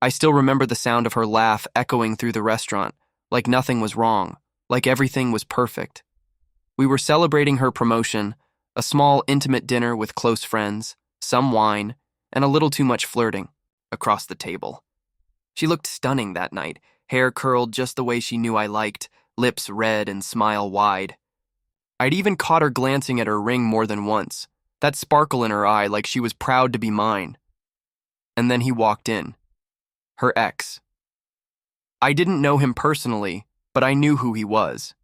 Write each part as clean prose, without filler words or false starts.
I still remember the sound of her laugh echoing through the restaurant, like nothing was wrong, like everything was perfect. We were celebrating her promotion, a small, intimate dinner with close friends, some wine, and a little too much flirting, across the table. She looked stunning that night, hair curled just the way she knew I liked, lips red and smile wide. I'd even caught her glancing at her ring more than once, that sparkle in her eye like she was proud to be mine. And then he walked in. Her ex. I didn't know him personally, but I knew who he was.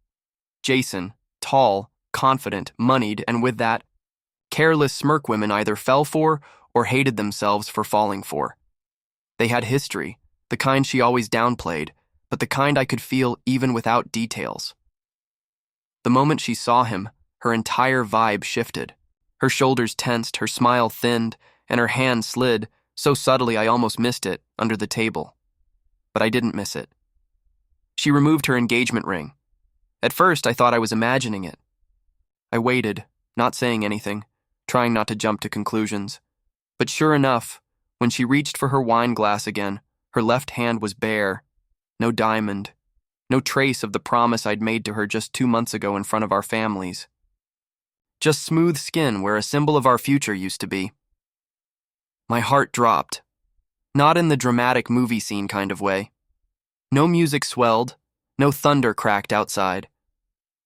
Jason, tall, confident, moneyed, and with that, careless smirk women either fell for or hated themselves for falling for. They had history, the kind she always downplayed, but the kind I could feel even without details. The moment she saw him, her entire vibe shifted. Her shoulders tensed, her smile thinned, and her hand slid, so subtly I almost missed it, under the table. But I didn't miss it. She removed her engagement ring. At first, I thought I was imagining it. I waited, not saying anything, trying not to jump to conclusions. But sure enough, when she reached for her wine glass again, her left hand was bare. No diamond. No trace of the promise I'd made to her just 2 months ago in front of our families. Just smooth skin where a symbol of our future used to be. My heart dropped. Not in the dramatic movie scene kind of way. No music swelled, no thunder cracked outside.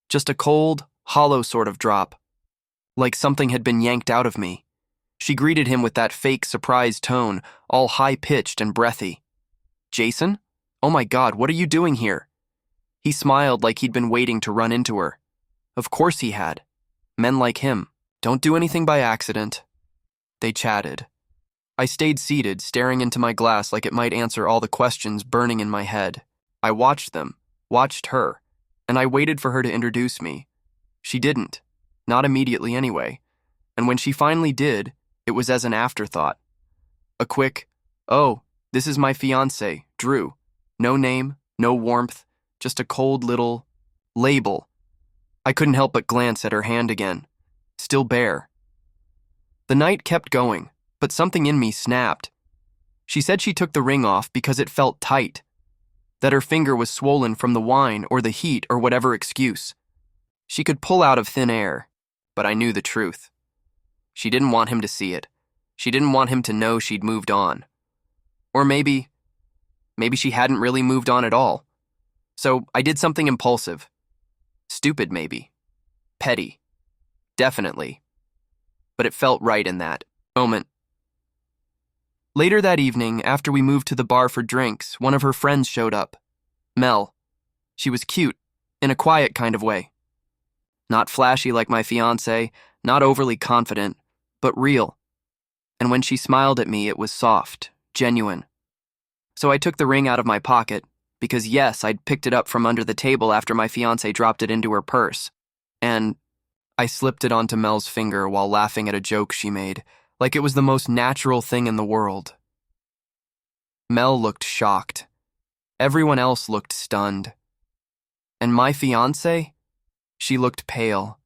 Just a cold, hollow sort of drop. Like something had been yanked out of me. She greeted him with that fake surprise tone, all high-pitched and breathy. "Jason? Oh my God, what are you doing here?" He smiled like he'd been waiting to run into her. Of course he had. Men like him don't do anything by accident. They chatted. I stayed seated, staring into my glass like it might answer all the questions burning in my head. I watched them, watched her, and I waited for her to introduce me. She didn't. Not immediately anyway. And when she finally did, it was as an afterthought. A quick, "Oh, this is my fiancé, Drew." No name, no warmth, just a cold little label. I couldn't help but glance at her hand again. Still bare. The night kept going, but something in me snapped. She said she took the ring off because it felt tight, that her finger was swollen from the wine or the heat or whatever excuse. She could pull out of thin air, but I knew the truth. She didn't want him to see it. She didn't want him to know she'd moved on. Or maybe she hadn't really moved on at all. So I did something impulsive. Stupid maybe. Petty. Definitely. But it felt right in that moment. Later that evening, after we moved to the bar for drinks, one of her friends showed up. Mel. She was cute, in a quiet kind of way. Not flashy like my fiancé, not overly confident, but real. And when she smiled at me, it was soft, genuine. So I took the ring out of my pocket, because yes, I'd picked it up from under the table after my fiancé dropped it into her purse. And I slipped it onto Mel's finger while laughing at a joke she made, like it was the most natural thing in the world. Mel looked shocked. Everyone else looked stunned. And my fiancé? She looked pale.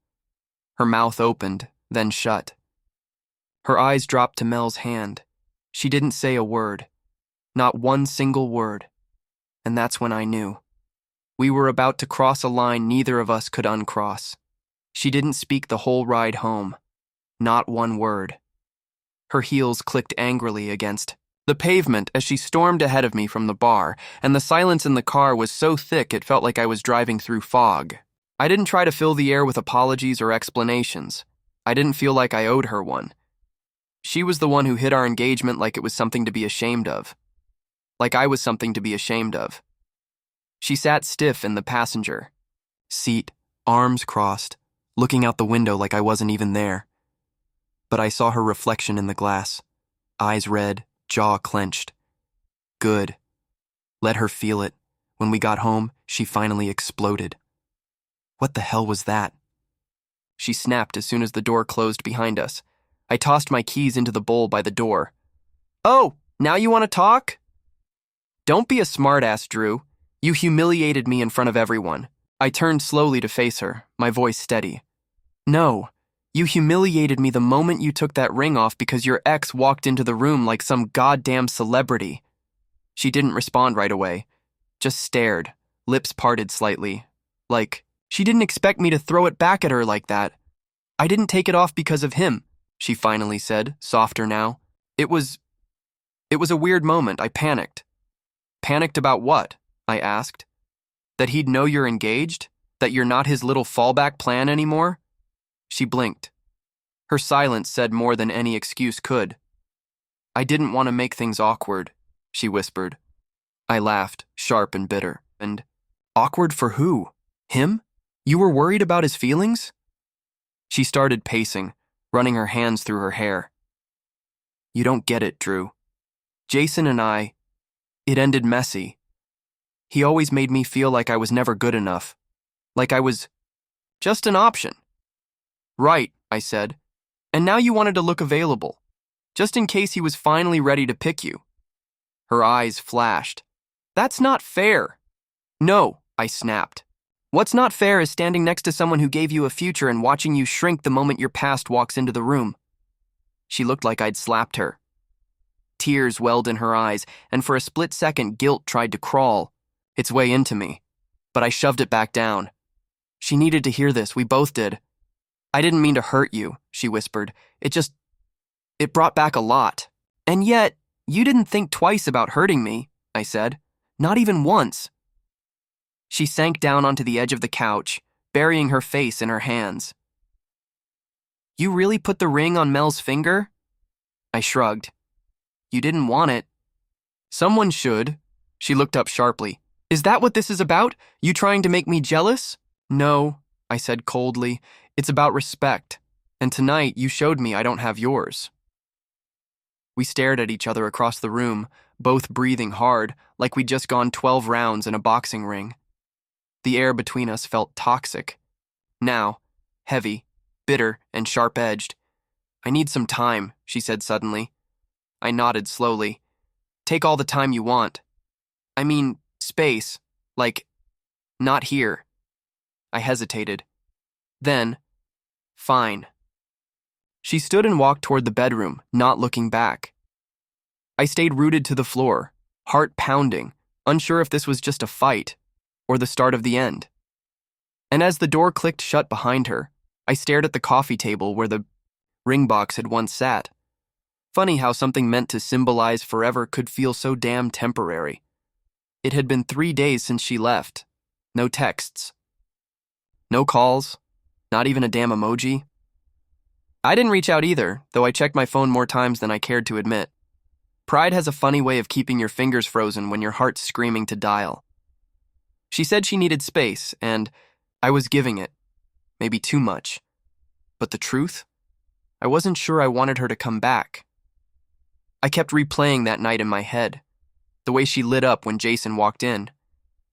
Her mouth opened, then shut. Her eyes dropped to Mel's hand. She didn't say a word. Not one single word. And that's when I knew. We were about to cross a line neither of us could uncross. She didn't speak the whole ride home. Not one word. Her heels clicked angrily against the pavement as she stormed ahead of me from the bar, and the silence in the car was so thick it felt like I was driving through fog. I didn't try to fill the air with apologies or explanations. I didn't feel like I owed her one. She was the one who hid our engagement like it was something to be ashamed of. Like I was something to be ashamed of. She sat stiff in the passenger seat, arms crossed, looking out the window like I wasn't even there. But I saw her reflection in the glass, eyes red, jaw clenched. Good. Let her feel it. When we got home, she finally exploded. What the hell was that? She snapped as soon as the door closed behind us. I tossed my keys into the bowl by the door. "Oh, now you want to talk?" "Don't be a smartass, Drew. You humiliated me in front of everyone." I turned slowly to face her, my voice steady. "No. You humiliated me the moment you took that ring off because your ex walked into the room like some goddamn celebrity." She didn't respond right away, just stared, lips parted slightly, like she didn't expect me to throw it back at her like that. I didn't take it off because of him, she finally said, softer now. It was a weird moment. I panicked. Panicked about what? I asked. That he'd know you're engaged? That you're not his little fallback plan anymore? She blinked. Her silence said more than any excuse could. I didn't want to make things awkward, she whispered. I laughed, sharp and bitter. And awkward for who? Him? You were worried about his feelings? She started pacing, running her hands through her hair. You don't get it, Drew. Jason and I, it ended messy. He always made me feel like I was never good enough. Like I was just an option. Right, I said. And now you wanted to look available, just in case he was finally ready to pick you. Her eyes flashed. That's not fair. No, I snapped. What's not fair is standing next to someone who gave you a future and watching you shrink the moment your past walks into the room. She looked like I'd slapped her. Tears welled in her eyes, and for a split second, guilt tried to crawl its way into me. But I shoved it back down. She needed to hear this, we both did. I didn't mean to hurt you, she whispered. It brought back a lot. And yet, you didn't think twice about hurting me, I said. Not even once. She sank down onto the edge of the couch, burying her face in her hands. You really put the ring on Mel's finger? I shrugged. You didn't want it. Someone should. She looked up sharply. Is that what this is about? You trying to make me jealous? No, I said coldly. It's about respect. And tonight you showed me I don't have yours. We stared at each other across the room, both breathing hard, like we'd just gone 12 rounds in a boxing ring. The air between us felt toxic. Now, heavy, bitter, and sharp-edged. I need some time, she said suddenly. I nodded slowly. Take all the time you want. I mean, space. Like, not here. I hesitated. Then, fine. She stood and walked toward the bedroom, not looking back. I stayed rooted to the floor, heart pounding, unsure if this was just a fight or the start of the end. And as the door clicked shut behind her, I stared at the coffee table where the ring box had once sat. Funny how something meant to symbolize forever could feel so damn temporary. It had been 3 days since she left. No texts. No calls. Not even a damn emoji. I didn't reach out either, though I checked my phone more times than I cared to admit. Pride has a funny way of keeping your fingers frozen when your heart's screaming to dial. She said she needed space, and I was giving it. Maybe too much. But the truth? I wasn't sure I wanted her to come back. I kept replaying that night in my head. The way she lit up when Jason walked in.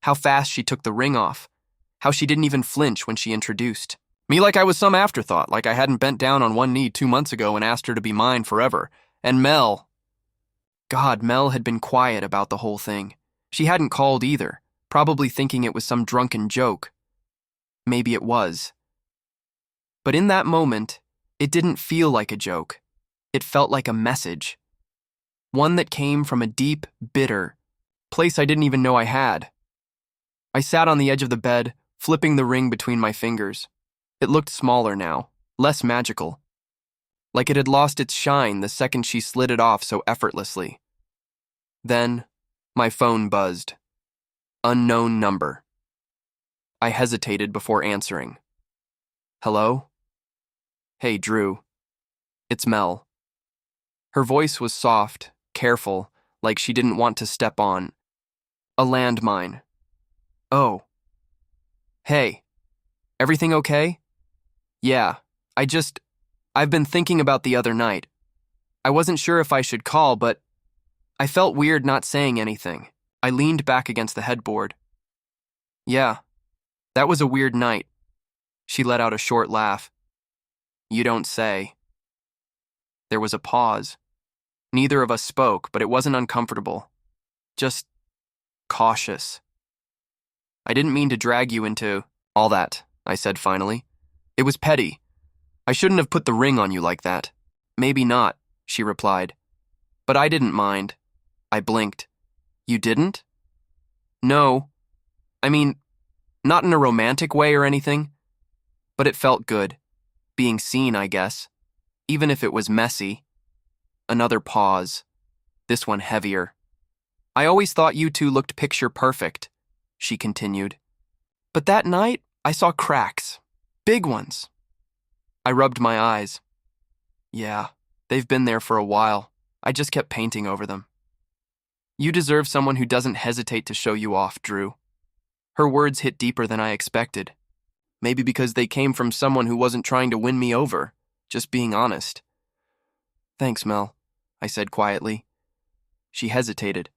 How fast she took the ring off. How she didn't even flinch when she introduced me, like I was some afterthought, like I hadn't bent down on one knee 2 months ago and asked her to be mine forever. And Mel. God, Mel had been quiet about the whole thing. She hadn't called either, probably thinking it was some drunken joke. Maybe it was. But in that moment, it didn't feel like a joke. It felt like a message. One that came from a deep, bitter place I didn't even know I had. I sat on the edge of the bed, flipping the ring between my fingers. It looked smaller now, less magical. Like it had lost its shine the second she slid it off so effortlessly. Then, my phone buzzed. Unknown number. I hesitated before answering. Hello? Hey, Drew. It's Mel. Her voice was soft, careful, like she didn't want to step on a landmine. Oh. Hey. Everything okay? Yeah, I've been thinking about the other night. I wasn't sure if I should call, but I felt weird not saying anything. I leaned back against the headboard. Yeah, that was a weird night. She let out a short laugh. You don't say. There was a pause. Neither of us spoke, but it wasn't uncomfortable. Just cautious. I didn't mean to drag you into all that, I said finally. It was petty. I shouldn't have put the ring on you like that. Maybe not, she replied. But I didn't mind. I blinked. You didn't? No. I mean, not in a romantic way or anything, but it felt good. Being seen, I guess. Even if it was messy. Another pause. This one heavier. I always thought you two looked picture perfect, she continued. But that night, I saw cracks. Big ones. I rubbed my eyes. Yeah, they've been there for a while. I just kept painting over them. You deserve someone who doesn't hesitate to show you off, Drew. Her words hit deeper than I expected. Maybe because they came from someone who wasn't trying to win me over, just being honest. Thanks, Mel, I said quietly. She hesitated.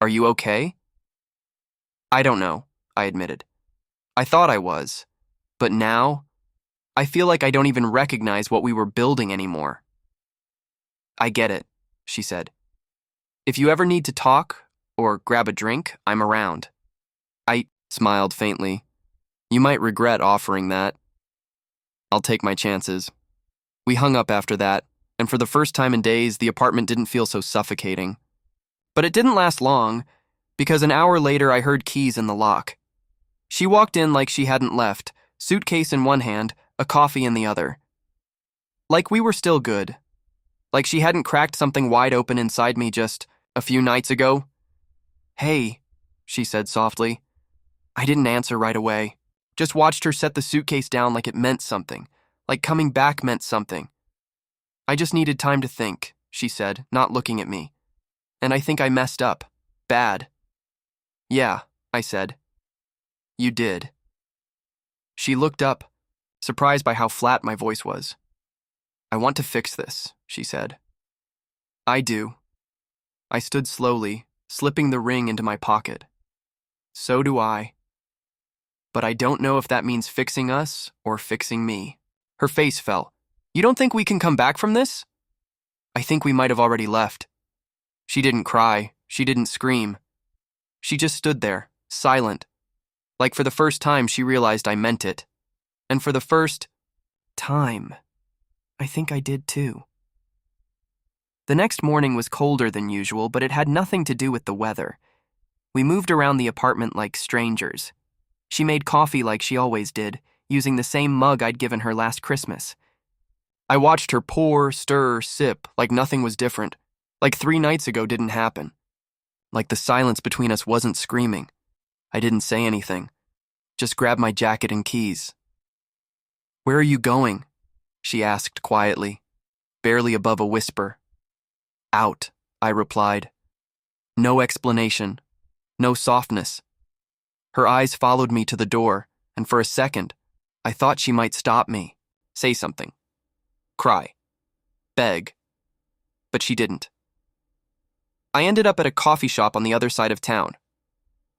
Are you okay? I don't know, I admitted. I thought I was, but now, I feel like I don't even recognize what we were building anymore. I get it, she said. If you ever need to talk or grab a drink, I'm around. I smiled faintly. You might regret offering that. I'll take my chances. We hung up after that, and for the first time in days, the apartment didn't feel so suffocating. But it didn't last long, because an hour later I heard keys in the lock. She walked in like she hadn't left, suitcase in one hand, a coffee in the other. Like we were still good. Like she hadn't cracked something wide open inside me just a few nights ago. Hey, she said softly. I didn't answer right away. Just watched her set the suitcase down like it meant something, like coming back meant something. I just needed time to think, she said, not looking at me. And I think I messed up. Bad. Yeah, I said. You did. She looked up, surprised by how flat my voice was. I want to fix this, she said. I do. I stood slowly, slipping the ring into my pocket. So do I. But I don't know if that means fixing us or fixing me. Her face fell. You don't think we can come back from this? I think we might have already left. She didn't cry. She didn't scream. She just stood there, silent. Like for the first time she realized I meant it. And for the first time, I think I did too. The next morning was colder than usual, but it had nothing to do with the weather. We moved around the apartment like strangers. She made coffee like she always did, using the same mug I'd given her last Christmas. I watched her pour, stir, sip like nothing was different, like 3 nights ago didn't happen. Like the silence between us wasn't screaming. I didn't say anything. Just grabbed my jacket and keys. Where are you going? She asked quietly, barely above a whisper. Out, I replied. No explanation. No softness. Her eyes followed me to the door, and for a second, I thought she might stop me, say something, cry, beg. But she didn't. I ended up at a coffee shop on the other side of town.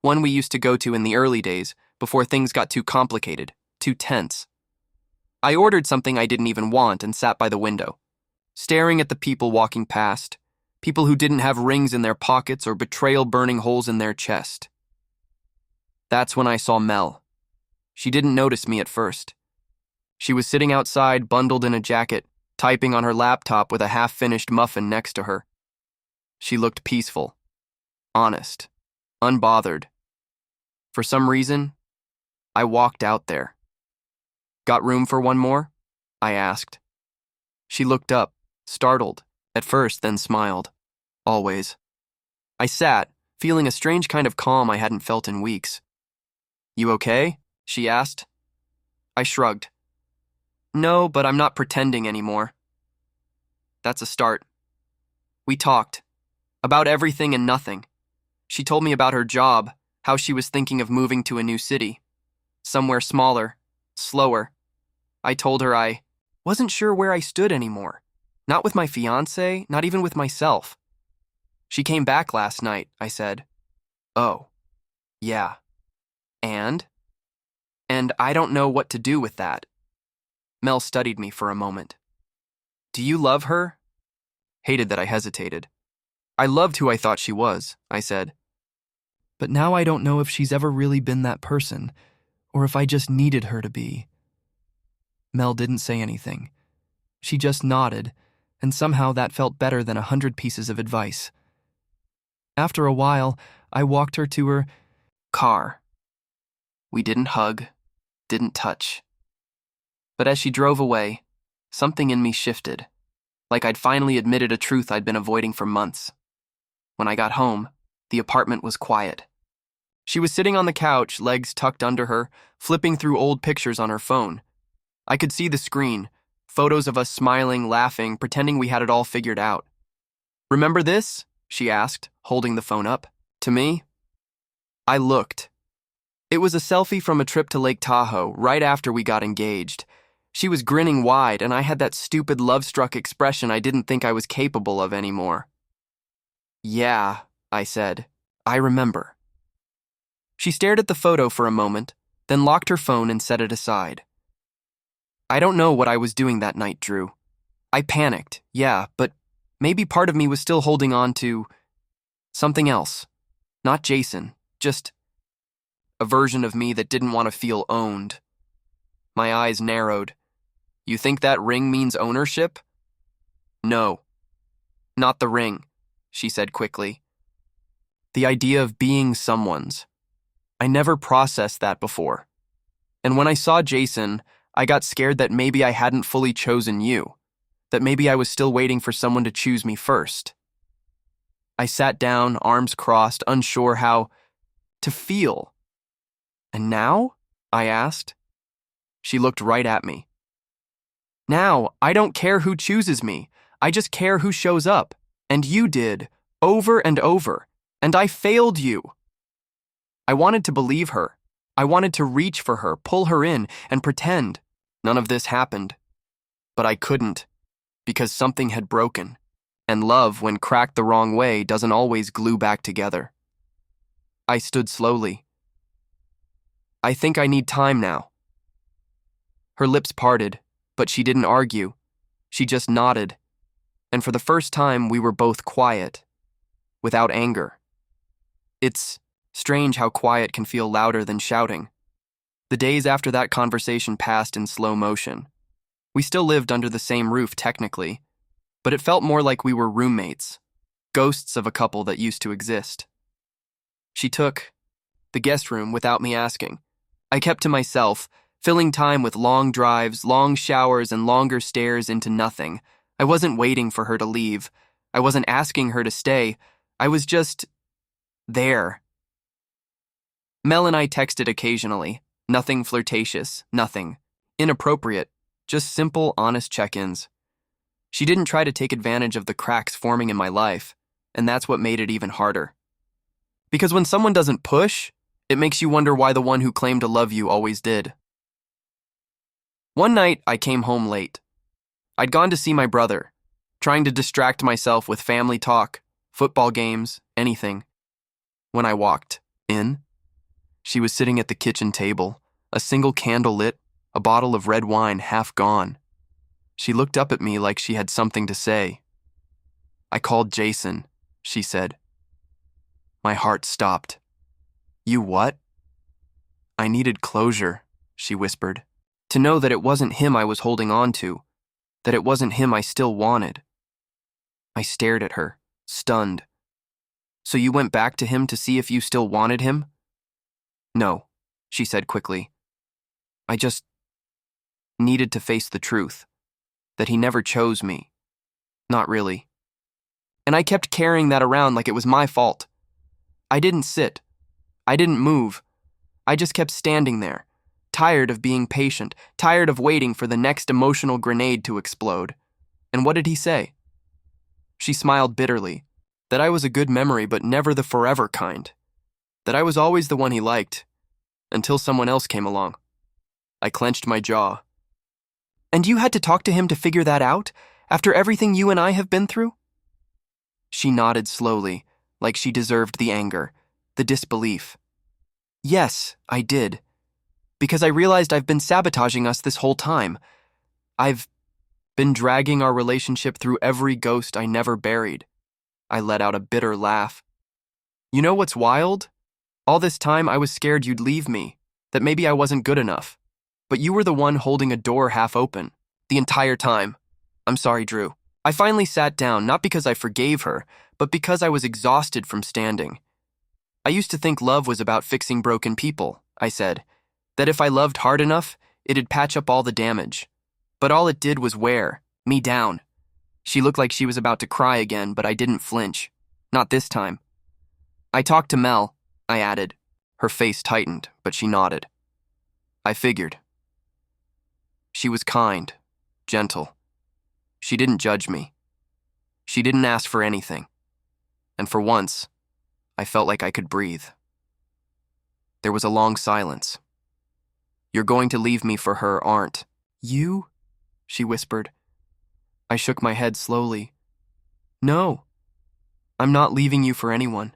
One we used to go to in the early days, before things got too complicated, too tense. I ordered something I didn't even want and sat by the window, staring at the people walking past, people who didn't have rings in their pockets or betrayal burning holes in their chest. That's when I saw Mel. She didn't notice me at first. She was sitting outside, bundled in a jacket, typing on her laptop with a half-finished muffin next to her. She looked peaceful, honest, unbothered. For some reason, I walked out there. Got room for one more? I asked. She looked up, startled, at first, then smiled. Always. I sat, feeling a strange kind of calm I hadn't felt in weeks. You okay? She asked. I shrugged. No, but I'm not pretending anymore. That's a start. We talked. About everything and nothing. She told me about her job, how she was thinking of moving to a new city. Somewhere smaller, slower. I told her I wasn't sure where I stood anymore. Not with my fiancé, not even with myself. She came back last night, I said. Oh, yeah. And I don't know what to do with that. Mel studied me for a moment. Do you love her? Hated that I hesitated. I loved who I thought she was, I said. But now I don't know if she's ever really been that person, or if I just needed her to be. Mel didn't say anything. She just nodded, and somehow that felt better than 100 pieces of advice. After a while, I walked her to her car. We didn't hug, didn't touch. But as she drove away, something in me shifted, like I'd finally admitted a truth I'd been avoiding for months. When I got home, the apartment was quiet. She was sitting on the couch, legs tucked under her, flipping through old pictures on her phone. I could see the screen, photos of us smiling, laughing, pretending we had it all figured out. "Remember this?" she asked, holding the phone up. To me, I looked. It was a selfie from a trip to Lake Tahoe, right after we got engaged. She was grinning wide, and I had that stupid love-struck expression I didn't think I was capable of anymore. "Yeah," I said. "I remember." She stared at the photo for a moment, then locked her phone and set it aside. I don't know what I was doing that night, Drew. I panicked, yeah, but maybe part of me was still holding on to something else. Not Jason, just a version of me that didn't want to feel owned. My eyes narrowed. "You think that ring means ownership?" "No, not the ring," she said quickly. "The idea of being someone's. I never processed that before. And when I saw Jason, I got scared that maybe I hadn't fully chosen you, that maybe I was still waiting for someone to choose me first." I sat down, arms crossed, unsure how to feel. "And now?" I asked. She looked right at me. "Now, I don't care who chooses me. I just care who shows up. And you did, over and over. And I failed you." I wanted to believe her. I wanted to reach for her, pull her in, and pretend none of this happened. But I couldn't, because something had broken. And love, when cracked the wrong way, doesn't always glue back together. I stood slowly. "I think I need time now." Her lips parted, but she didn't argue. She just nodded. And for the first time, we were both quiet, without anger. It's strange how quiet can feel louder than shouting. The days after that conversation passed in slow motion. We still lived under the same roof, technically, but it felt more like we were roommates, ghosts of a couple that used to exist. She took the guest room without me asking. I kept to myself, filling time with long drives, long showers, and longer stares into nothing. I wasn't waiting for her to leave. I wasn't asking her to stay. I was just there. Mel and I texted occasionally. Nothing flirtatious, nothing inappropriate, just simple, honest check-ins. She didn't try to take advantage of the cracks forming in my life, and that's what made it even harder. Because when someone doesn't push, it makes you wonder why the one who claimed to love you always did. One night, I came home late. I'd gone to see my brother, trying to distract myself with family talk, football games, anything. When I walked in, she was sitting at the kitchen table, a single candle lit, a bottle of red wine half gone. She looked up at me like she had something to say. "I called Jason," she said. My heart stopped. "You what?" "I needed closure," she whispered. "To know that it wasn't him I was holding on to, that it wasn't him I still wanted." I stared at her, stunned. "So you went back to him to see if you still wanted him?" "No," she said quickly. "I just needed to face the truth, that he never chose me. Not really." And I kept carrying that around like it was my fault. I didn't sit. I didn't move. I just kept standing there, tired of being patient, tired of waiting for the next emotional grenade to explode. And what did he say? She smiled bitterly, that I was a good memory but never the forever kind. That I was always the one he liked, until someone else came along. I clenched my jaw. "And you had to talk to him to figure that out, after everything you and I have been through?" She nodded slowly, like she deserved the anger, the disbelief. "Yes, I did. Because I realized I've been sabotaging us this whole time. I've been dragging our relationship through every ghost I never buried." I let out a bitter laugh. "You know what's wild? All this time I was scared you'd leave me, that maybe I wasn't good enough. But you were the one holding a door half open, the entire time. I'm sorry, Drew." I finally sat down, not because I forgave her, but because I was exhausted from standing. I used to think love was about fixing broken people, I said, that if I loved hard enough, it'd patch up all the damage. But all it did was wear me down. She looked like she was about to cry again, but I didn't flinch. Not this time. I talked to Mel, I added. Her face tightened, but she nodded. I figured. She was kind, gentle. She didn't judge me. She didn't ask for anything. And for once, I felt like I could breathe. There was a long silence. You're going to leave me for her, aren't you? She whispered. I shook my head slowly. No, I'm not leaving you for anyone.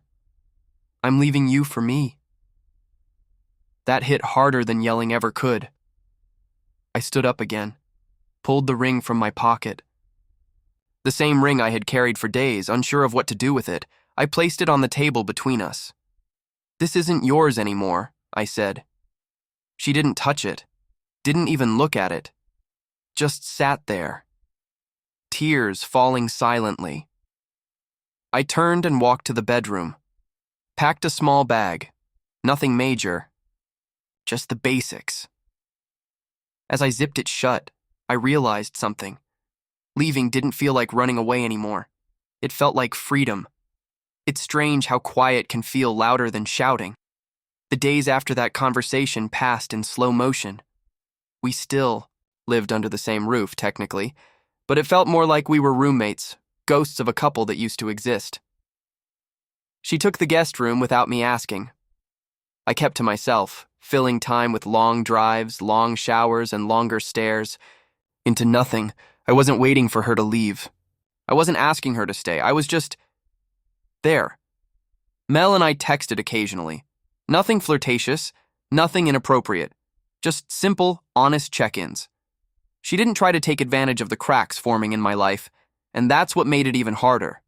I'm leaving you for me. That hit harder than yelling ever could. I stood up again, pulled the ring from my pocket. The same ring I had carried for days, unsure of what to do with it. I placed it on the table between us. This isn't yours anymore, I said. She didn't touch it, didn't even look at it, just sat there, tears falling silently. I turned and walked to the bedroom, packed a small bag, nothing major, just the basics. As I zipped it shut, I realized something. Leaving didn't feel like running away anymore. It felt like freedom. It's strange how quiet can feel louder than shouting. The days after that conversation passed in slow motion. We still lived under the same roof, technically, but it felt more like we were roommates, ghosts of a couple that used to exist. She took the guest room without me asking. I kept to myself, filling time with long drives, long showers, and longer stares. Into nothing. I wasn't waiting for her to leave. I wasn't asking her to stay. I was just there. Mel and I texted occasionally. Nothing flirtatious, nothing inappropriate. Just simple, honest check-ins. She didn't try to take advantage of the cracks forming in my life, and that's what made it even harder.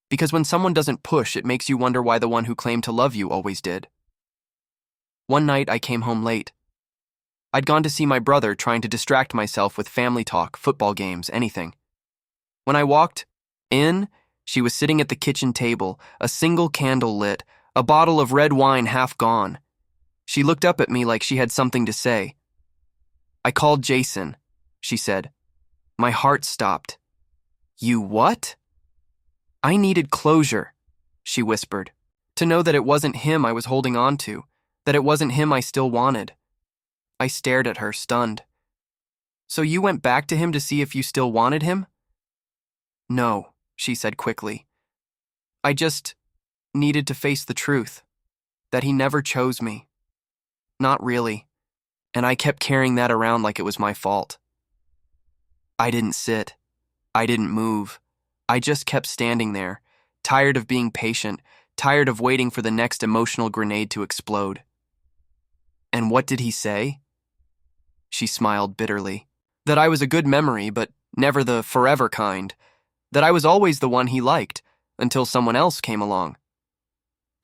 Because when someone doesn't push, it makes you wonder why the one who claimed to love you always did. One night, I came home late. I'd gone to see my brother, trying to distract myself with family talk, football games, anything. When I walked in, she was sitting at the kitchen table, a single candle lit, a bottle of red wine half gone. She looked up at me like she had something to say. I called Jason, she said. My heart stopped. You what? I needed closure, she whispered, to know that it wasn't him I was holding on to, that it wasn't him I still wanted. I stared at her, stunned. So you went back to him to see if you still wanted him? No, she said quickly. I just needed to face the truth, that he never chose me. Not really, and I kept carrying that around like it was my fault. I didn't sit. I didn't move. I just kept standing there, tired of being patient, tired of waiting for the next emotional grenade to explode. And what did he say? She smiled bitterly. That I was a good memory, but never the forever kind. That I was always the one he liked, until someone else came along.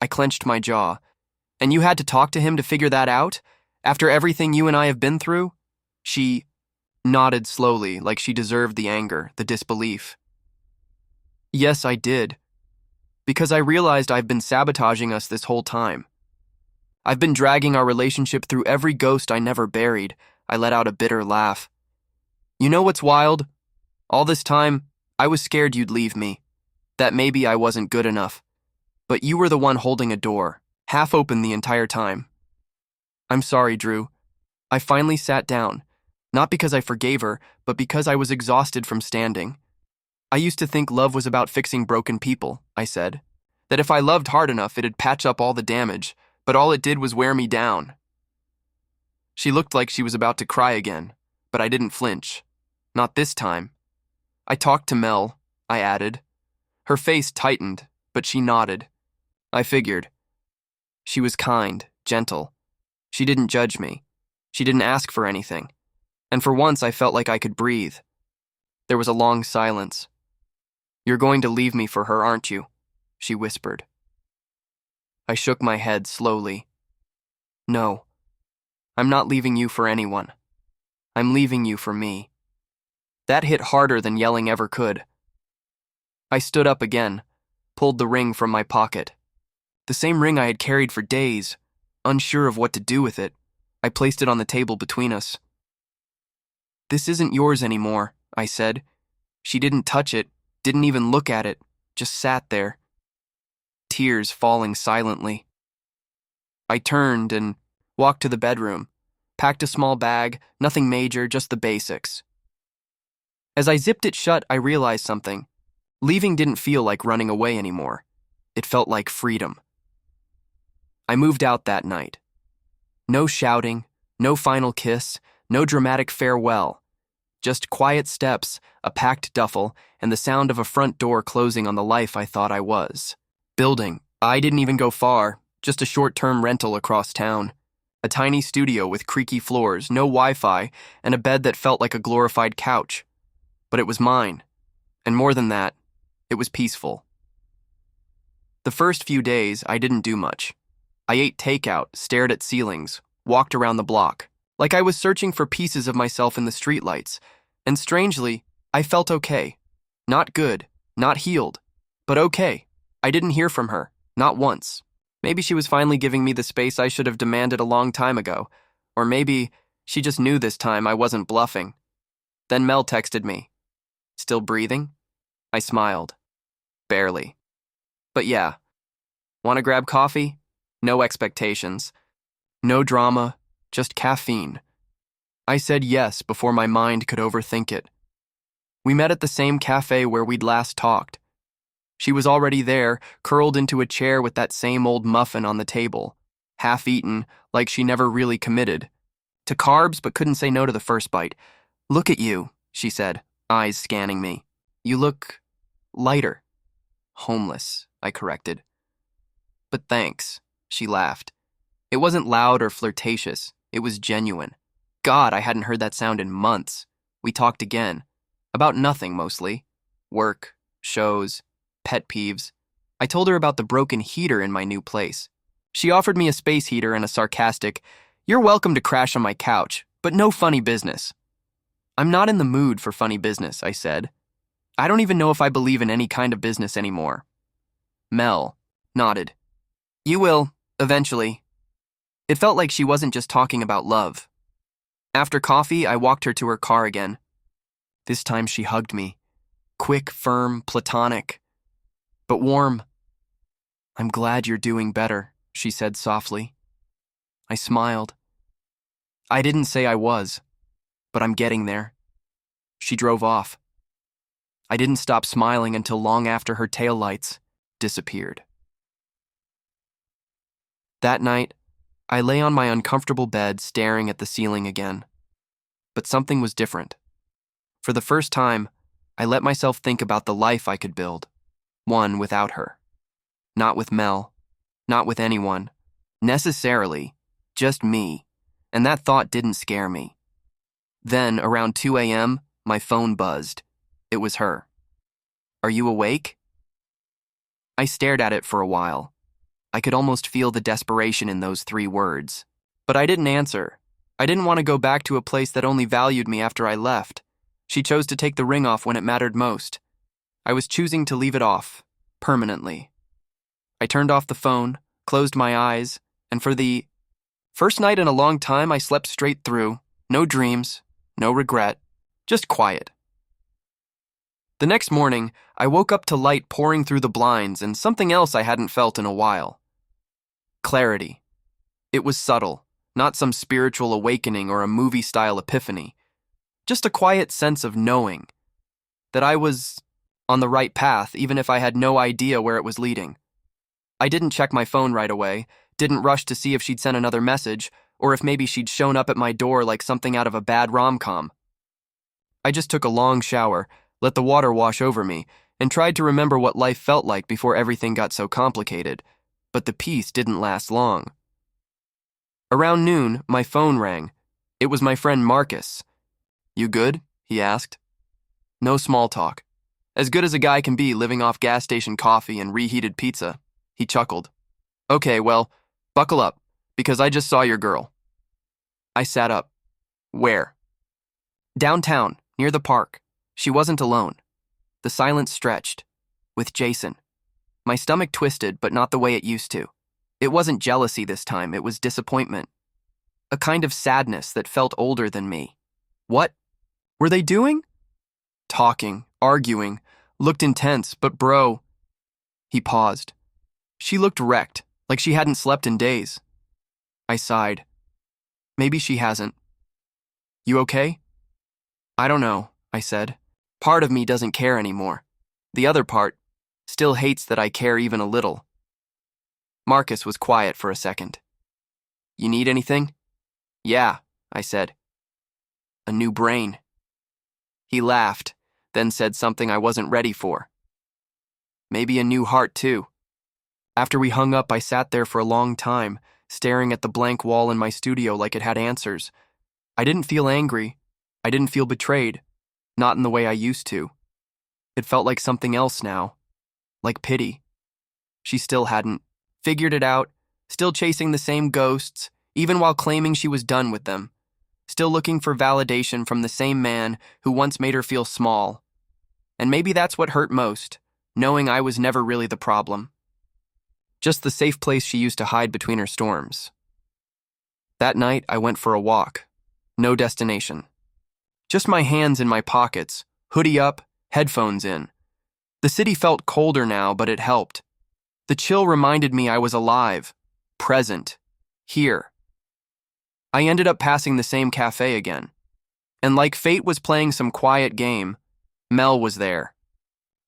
I clenched my jaw. And you had to talk to him to figure that out? After everything you and I have been through? She nodded slowly, like she deserved the anger, the disbelief. Yes, I did. Because I realized I've been sabotaging us this whole time. I've been dragging our relationship through every ghost I never buried. I let out a bitter laugh. You know what's wild? All this time, I was scared you'd leave me. That maybe I wasn't good enough. But you were the one holding a door, half open the entire time. I'm sorry, Drew. I finally sat down, not because I forgave her, but because I was exhausted from standing. I used to think love was about fixing broken people, I said. That if I loved hard enough, it'd patch up all the damage, but all it did was wear me down. She looked like she was about to cry again, but I didn't flinch. Not this time. I talked to Mel, I added. Her face tightened, but she nodded. I figured. She was kind, gentle. She didn't judge me. She didn't ask for anything. And for once I felt like I could breathe. There was a long silence. You're going to leave me for her, aren't you? She whispered. I shook my head slowly. No, I'm not leaving you for anyone. I'm leaving you for me. That hit harder than yelling ever could. I stood up again, pulled the ring from my pocket. The same ring I had carried for days, unsure of what to do with it. I placed it on the table between us. "This isn't yours anymore," I said. She didn't touch it, didn't even look at it, just sat there, tears falling silently. I turned and walked to the bedroom, packed a small bag, nothing major, just the basics. As I zipped it shut, I realized something. Leaving didn't feel like running away anymore. It felt like freedom. I moved out that night. No shouting, no final kiss, no dramatic farewell. Just quiet steps, a packed duffel, and the sound of a front door closing on the life I thought I was building. I didn't even go far, just a short-term rental across town. A tiny studio with creaky floors, no Wi-Fi, and a bed that felt like a glorified couch. But it was mine. And more than that, it was peaceful. The first few days, I didn't do much. I ate takeout, stared at ceilings, walked around the block, like I was searching for pieces of myself in the streetlights. And strangely, I felt okay. Not good, not healed, but okay. I didn't hear from her, not once. Maybe she was finally giving me the space I should have demanded a long time ago. Or maybe she just knew this time I wasn't bluffing. Then Mel texted me. "Still breathing?" I smiled. Barely. But yeah. "Want to grab coffee?" No expectations. No drama, just caffeine. I said yes before my mind could overthink it. We met at the same cafe where we'd last talked. She was already there, curled into a chair with that same old muffin on the table, half-eaten, like she never really committed to carbs but couldn't say no to the first bite. "Look at you," she said, eyes scanning me. "You look lighter." "Homeless," I corrected. "But thanks," she laughed. It wasn't loud or flirtatious. It was genuine. God, I hadn't heard that sound in months. We talked again. About nothing, mostly. Work, shows, pet peeves. I told her about the broken heater in my new place. She offered me a space heater and a sarcastic, "You're welcome to crash on my couch, but no funny business." "I'm not in the mood for funny business," I said. "I don't even know if I believe in any kind of business anymore." Mel nodded. "You will, eventually." It felt like she wasn't just talking about love. After coffee, I walked her to her car again. This time she hugged me. Quick, firm, platonic, but warm. "I'm glad you're doing better," she said softly. I smiled. I didn't say I was, but I'm getting there. She drove off. I didn't stop smiling until long after her taillights disappeared. That night, I lay on my uncomfortable bed staring at the ceiling again. But something was different. For the first time, I let myself think about the life I could build. One without her. Not with Mel. Not with anyone. Necessarily. Just me. And that thought didn't scare me. Then, around 2 a.m., my phone buzzed. It was her. "Are you awake?" I stared at it for a while. I could almost feel the desperation in those 3 words. But I didn't answer. I didn't want to go back to a place that only valued me after I left. She chose to take the ring off when it mattered most. I was choosing to leave it off, permanently. I turned off the phone, closed my eyes, and for the first night in a long time, I slept straight through. No dreams, no regret, just quiet. The next morning, I woke up to light pouring through the blinds and something else I hadn't felt in a while. Clarity. It was subtle, not some spiritual awakening or a movie-style epiphany. Just a quiet sense of knowing that I was on the right path even if I had no idea where it was leading. I didn't check my phone right away, didn't rush to see if she'd sent another message or if maybe she'd shown up at my door like something out of a bad rom-com. I just took a long shower, let the water wash over me, and tried to remember what life felt like before everything got so complicated. But the peace didn't last long. Around noon, my phone rang. It was my friend Marcus. "You good?" he asked. No small talk. As good as a guy can be living off gas station coffee and reheated pizza. He chuckled. "Okay, well, buckle up, because I just saw your girl." I sat up. "Where?" "Downtown, near the park. She wasn't alone." The silence stretched. "With Jason." My stomach twisted, but not the way it used to. It wasn't jealousy this time, it was disappointment. A kind of sadness that felt older than me. What were they doing? Talking, arguing, looked intense, but bro. He paused. She looked wrecked, like she hadn't slept in days. I sighed. Maybe she hasn't. You okay? I don't know, I said. Part of me doesn't care anymore. The other part still hates that I care even a little. Marcus was quiet for a second. You need anything? Yeah, I said. A new brain. He laughed, then said something I wasn't ready for. Maybe a new heart, too. After we hung up, I sat there for a long time, staring at the blank wall in my studio like it had answers. I didn't feel angry. I didn't feel betrayed. Not in the way I used to. It felt like something else now. Like pity. She still hadn't figured it out, still chasing the same ghosts, even while claiming she was done with them. Still looking for validation from the same man who once made her feel small. And maybe that's what hurt most, knowing I was never really the problem. Just the safe place she used to hide between her storms. That night, I went for a walk. No destination. Just my hands in my pockets, hoodie up, headphones in. The city felt colder now, but it helped. The chill reminded me I was alive, present, here. I ended up passing the same cafe again. And like fate was playing some quiet game, Mel was there.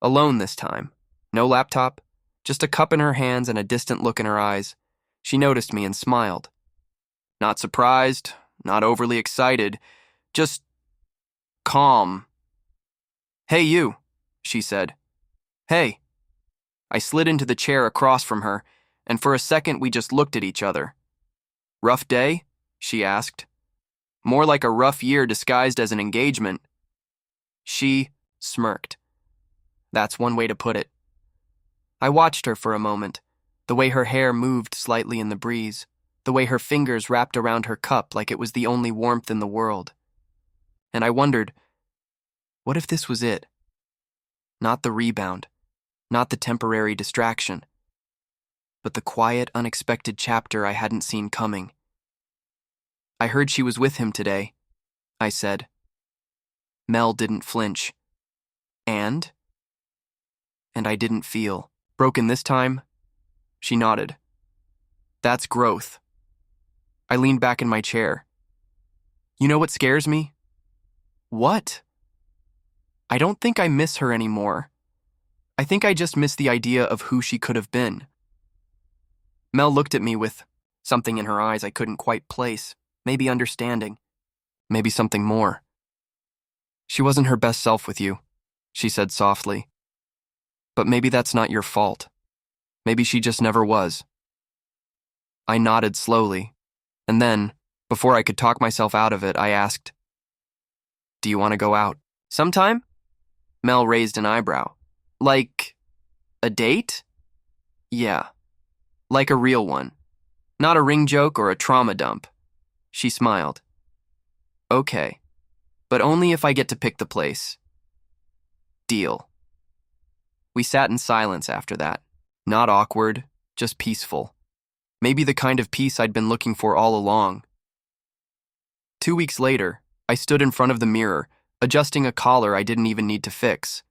Alone this time. No laptop, just a cup in her hands and a distant look in her eyes. She noticed me and smiled. Not surprised, not overly excited, just calm. Hey you, she said. Hey. I slid into the chair across from her, and for a second we just looked at each other. Rough day? She asked. More like a rough year disguised as an engagement. She smirked. That's one way to put it. I watched her for a moment, the way her hair moved slightly in the breeze, the way her fingers wrapped around her cup like it was the only warmth in the world. And I wondered, what if this was it? Not the rebound, not the temporary distraction, but the quiet, unexpected chapter I hadn't seen coming. I heard she was with him today, I said. Mel didn't flinch. And I didn't feel. Broken this time? She nodded. That's growth. I leaned back in my chair. You know what scares me? What? I don't think I miss her anymore. I think I just miss the idea of who she could have been. Mel looked at me with something in her eyes I couldn't quite place. Maybe understanding. Maybe something more. She wasn't her best self with you, she said softly. But maybe that's not your fault. Maybe she just never was. I nodded slowly, and then, before I could talk myself out of it, I asked, Do you want to go out? Sometime? Mel raised an eyebrow. Like a date? Yeah. Like a real one. Not a ring joke or a trauma dump. She smiled. Okay. But only if I get to pick the place. Deal. We sat in silence after that. Not awkward, just peaceful. Maybe the kind of peace I'd been looking for all along. 2 weeks later, I stood in front of the mirror, adjusting a collar I didn't even need to fix.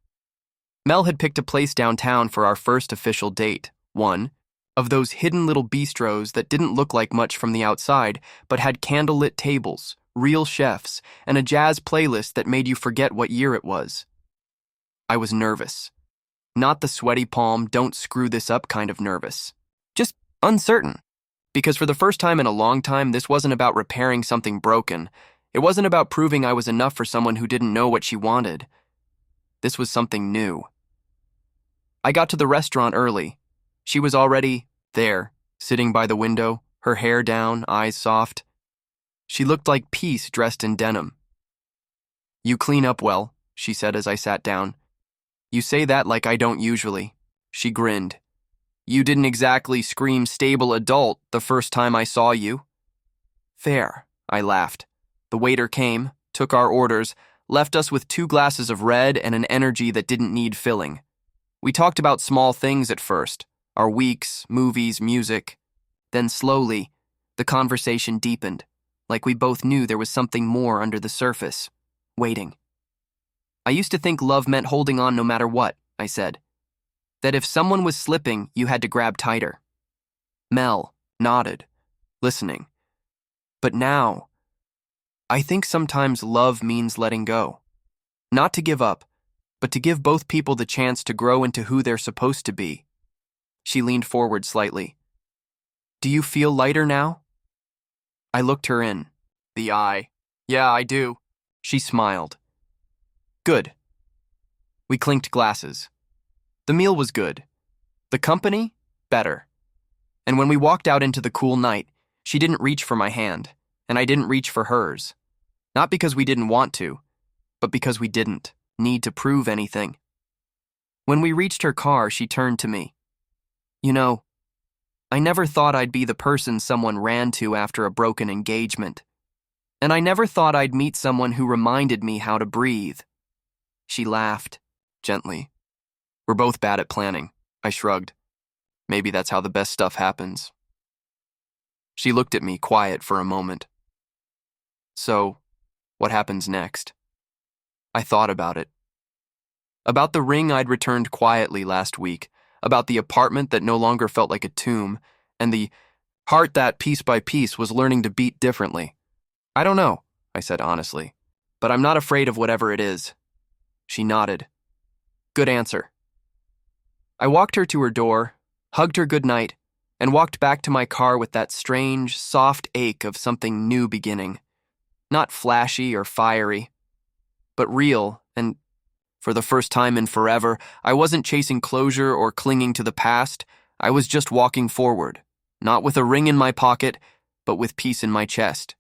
Mel had picked a place downtown for our first official date, one of those hidden little bistros that didn't look like much from the outside, but had candlelit tables, real chefs, and a jazz playlist that made you forget what year it was. I was nervous. Not the sweaty palm, don't screw this up kind of nervous. Just uncertain. Because for the first time in a long time, this wasn't about repairing something broken. It wasn't about proving I was enough for someone who didn't know what she wanted. This was something new. I got to the restaurant early. She was already there, sitting by the window, her hair down, eyes soft. She looked like peace dressed in denim. You clean up well, she said as I sat down. You say that like I don't usually. She grinned. You didn't exactly scream stable adult the first time I saw you. Fair, I laughed. The waiter came, took our orders, left us with 2 glasses of red and an energy that didn't need filling. We talked about small things at first, our weeks, movies, music. Then slowly, the conversation deepened, like we both knew there was something more under the surface, waiting. I used to think love meant holding on no matter what, I said. That if someone was slipping, you had to grab tighter. Mel nodded, listening. But now, I think sometimes love means letting go. Not to give up, but to give both people the chance to grow into who they're supposed to be. She leaned forward slightly. Do you feel lighter now? I looked her in the eye. Yeah, I do. She smiled. Good. We clinked glasses. The meal was good. The company, better. And when we walked out into the cool night, she didn't reach for my hand, and I didn't reach for hers. Not because we didn't want to, but because we didn't need to prove anything. When we reached her car, she turned to me. You know, I never thought I'd be the person someone ran to after a broken engagement. And I never thought I'd meet someone who reminded me how to breathe. She laughed, gently. We're both bad at planning, I shrugged. Maybe that's how the best stuff happens. She looked at me, quiet for a moment. So, what happens next? I thought about it. About the ring I'd returned quietly last week, about the apartment that no longer felt like a tomb, and the heart that, piece by piece, was learning to beat differently. I don't know, I said honestly, but I'm not afraid of whatever it is. She nodded. Good answer. I walked her to her door, hugged her goodnight, and walked back to my car with that strange, soft ache of something new beginning. Not flashy or fiery, but real, and for the first time in forever, I wasn't chasing closure or clinging to the past. I was just walking forward, not with a ring in my pocket, but with peace in my chest.